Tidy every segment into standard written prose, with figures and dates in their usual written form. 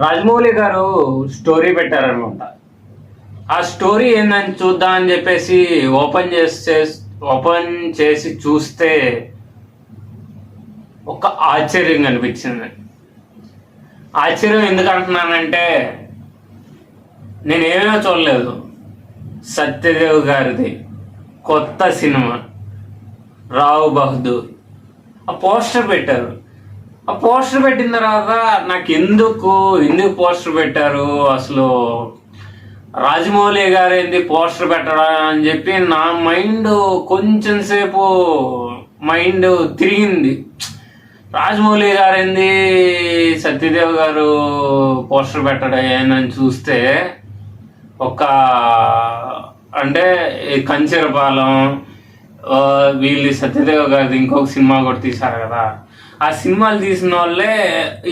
రాజమౌళి గారు స్టోరీ పెట్టారనమాట. ఆ స్టోరీ ఏందని చూద్దాం అని చెప్పేసి ఓపెన్ చేసి చూస్తే ఒక ఆశ్చర్యం కనిపించింది. ఆశ్చర్యం ఎందుకు అంటున్నానంటే, నేనేమో చూడలేదు. సత్యదేవ్ గారిది కొత్త సినిమా రావు బహదూర్ ఆ పోస్టర్ పెట్టారు. ఆ పోస్టర్ పెట్టిన తర్వాత నాకు ఎందుకు పోస్టర్ పెట్టారు, అసలు రాజమౌళి గారు ఏంది పోస్టర్ పెట్టడం అని చెప్పి నా మైండ్ కొంచెం సేపు తిరిగింది. రాజమౌళి గారు ఏంది సత్యదేవ్ గారు పోస్టర్ పెట్టడం ఏందని చూస్తే అంటే కంచెరపాలెం వీళ్ళు సత్యదేవ్ గారిది ఇంకొక సినిమా కూడా తీశారు కదా, ఆ సినిమాలు తీసిన వాళ్ళే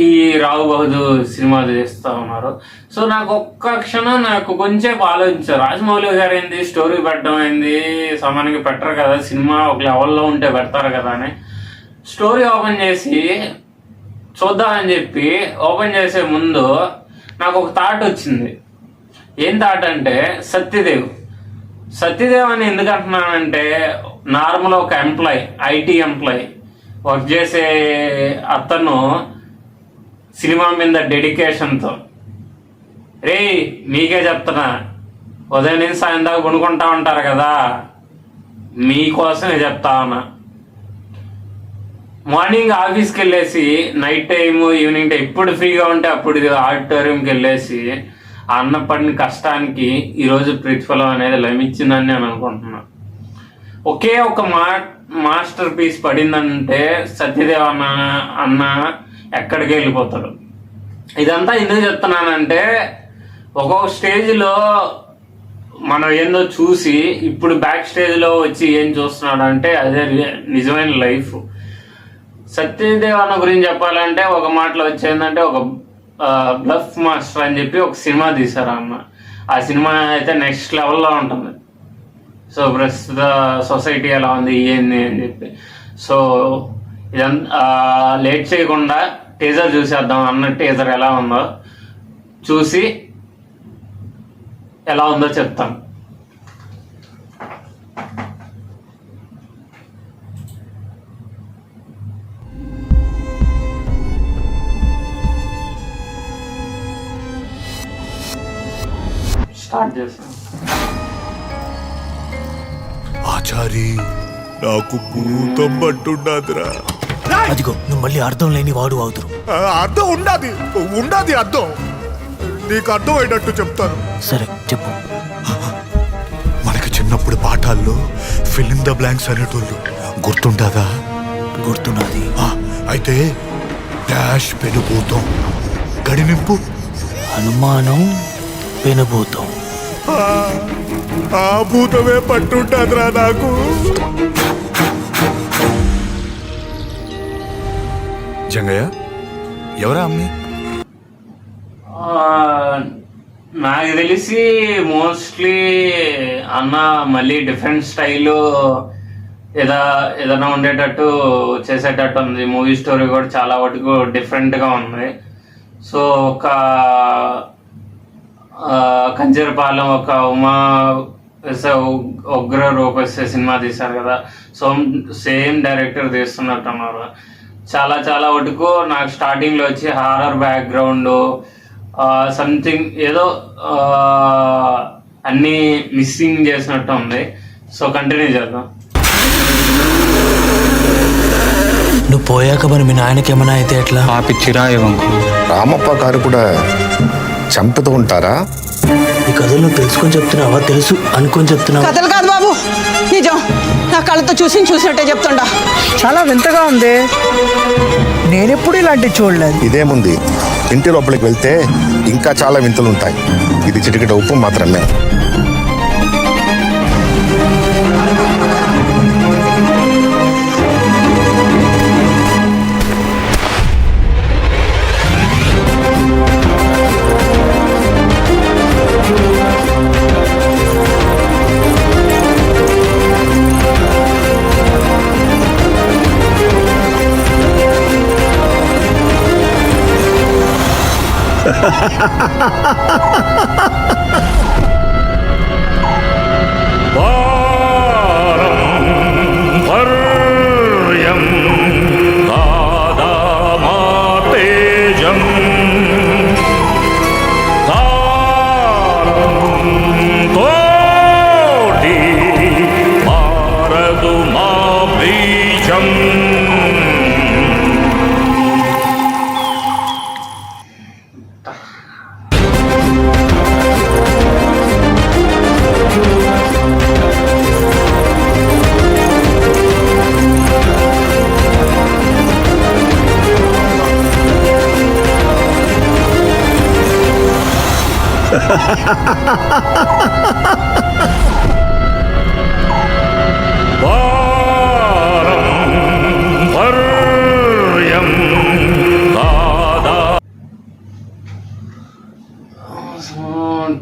ఈ రావు బహదూర్ సినిమా తీస్తూ ఉన్నారు. సో నాకు కొంచెం ఆలోచించారు, రాజమౌళి గారు ఏంది స్టోరీ పెట్టడం ఏంది, సామాన్యంగా పెట్టరు కదా, సినిమా ఒక లెవెల్లో ఉంటే పెడతారు కదా అని స్టోరీ ఓపెన్ చేసి చూద్దామని చెప్పి ఓపెన్ చేసే ముందు నాకు ఒక థాట్ వచ్చింది. ఏం థాట్ అంటే, సత్యదేవ్ అని ఎందుకు అంటున్నానంటే, నార్మల్ ఒక ఐటీ ఎంప్లాయ్ వర్క్ చేసే అతను సినిమా మీద డెడికేషన్తో, మీకే చెప్తున్నా, ఉదయం నుంచి సాయం దాకా కొనుక్కుంటా ఉంటారు కదా, మీకోసమే చెప్తా ఉన్నా. మార్నింగ్ ఆఫీస్కి వెళ్ళేసి నైట్ టైం ఈవినింగ్ టైం ఎప్పుడు ఫ్రీగా ఉంటే అప్పుడు ఆడిటోరియంకి వెళ్ళేసి అన్న పడిన కష్టానికి ఈరోజు ప్రతిఫలం అనేది లభించిందని నేను అనుకుంటున్నాను. ఒకే ఒక మాస్టర్ పీస్ పడిందంటే సత్యదేవ్ అన్న ఎక్కడికి వెళ్ళిపోతాడు. ఇదంతా ఎందుకు చెప్తున్నానంటే, ఒక్కొక్క స్టేజ్లో మనం ఏందో చూసి ఇప్పుడు బ్యాక్ స్టేజ్లో వచ్చి ఏం చూస్తున్నాడు అంటే అదే నిజమైన లైఫ్. సత్యదేవ్ అన్న గురించి చెప్పాలంటే ఒక మాటలో వచ్చేందంటే, ఒక బ్లఫ్ మాస్టర్ అని చెప్పి ఒక సినిమా తీశారు అన్న. ఆ సినిమా అయితే నెక్స్ట్ లెవెల్లో ఉంటుంది. సో ప్రస్తుత సొసైటీ ఎలా ఉంది ఏంది అని చెప్పి, సో ఇదంతా లేట్ చేయకుండా టీజర్ చూసేద్దాం. అన్న టీజర్ ఎలా ఉందో చూసి ఎలా ఉందో చెప్తాను. స్టార్ట్ చేస్తాను. ఆచారి, నాకు భూతం పట్టుండాదిరా. అదిగో నువ్వు మళ్ళీ అర్థం లేని వాడు అవుతురు. అర్థం ఉండాది అర్థం. నీకు అర్థం అయ్యేటట్టు చెప్తాను. సరే చెప్పు. మనకి చిన్నప్పుడు పాఠాల్లో ఫిల్ ఇన్ ద బ్లాంక్స్ అనేటోళ్ళు గుర్తుండదా? గుర్తున్నది. అయితే డాష్ పెనుభూతం, గడినింపు, అనుమానం, పెనుభూతం. ఆ భూతమే పట్టుంటాదిరా నాకు. జంగయ్య, ఎవరా అమ్మి? నాకు తెలిసి మోస్ట్లీ అన్న మళ్ళీ డిఫరెంట్ స్టైల్లో ఏదైనా ఉండేటట్టు చేసేటట్టు ఉంది. మూవీ స్టోరీ కూడా చాలా వరకు డిఫరెంట్గా ఉంది. సో ఒక కంజరపాలెం, ఒక ఉమా ఉగ్ర రూపేసే సినిమా తీశారు కదా, సో సేమ్ డైరెక్టర్ తీస్తున్నట్టున్నారు. చాలా వరకు నాకు స్టార్టింగ్లో వచ్చి హారర్ బ్యాక్గ్రౌండ్ సంథింగ్ ఏదో అన్నీ మిస్సింగ్ చేసినట్టు ఉంది. సో కంటిన్యూ చేద్దాం. నువ్వు పోయాక మరి మీ నాయనకి ఏమైనా అయితే ఎట్లా? పాపిచ్చిరా రామప్ప గారు కూడా చంపుతూ ఉంటారా? ఈ కథలు నువ్వు తెలుసుకొని చెప్తున్నావా, తెలుసు అనుకొని చెప్తున్నావా? కథలు కాదు బాబు, నిజం. నా కళ్ళతో చూసినట్టే చెప్తుండా. చాలా వింతగా ఉంది. నేనెప్పుడు ఇలాంటివి చూడలేదు. ఇదేముంది, ఇంటి లోపలికి వెళ్తే ఇంకా చాలా వింతలు ఉంటాయి. ఇది చిటికెట ఉప్పు మాత్రమే.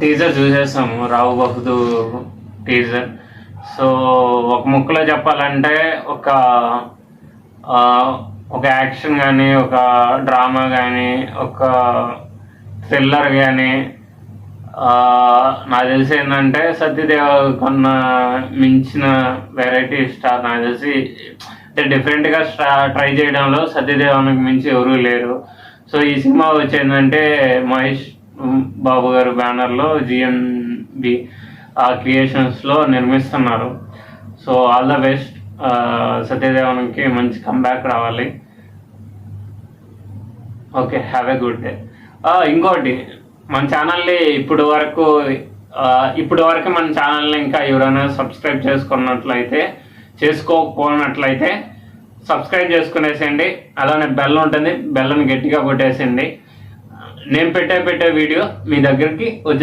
టీజర్ చూసేసాము, రావు బహుదు టీజర్. సో ఒక ముక్కలో చెప్పాలంటే ఒక యాక్షన్ కానీ, ఒక డ్రామా కానీ, ఒక థ్రిల్లర్ కానీ, నాకు తెలిసి ఏంటంటే సత్యదేవ్ కొన్న మించిన వెరైటీ స్టార్ నాకు తెలిసి. అంటే డిఫరెంట్గా ట్రై చేయడంలో సత్యదేవానికి మించి ఎవరూ లేరు. సో ఈ సినిమా వచ్చేందంటే మహేష్ బాబు గారు బ్యానర్లో జిఎన్బి క్రియేషన్స్లో నిర్మిస్తున్నారు. So all the best. సత్యదేవానికి మంచి కంబ్యాక్ రావాలి. Okay, have a good day. ఇంకోటి, మన ఛానల్ని ఇప్పటి వరకు మన ఛానల్ని ఇంకా ఎవరైనా సబ్స్క్రైబ్ చేసుకోకపోయినట్లయితే సబ్స్క్రైబ్ చేసుకునేసేయండి. అలానే బెల్ ఉంటుంది, బెల్లని గట్టిగా కొట్టేసేయండి. నేను పెట్టే వీడియో మీ దగ్గరికి వచ్చే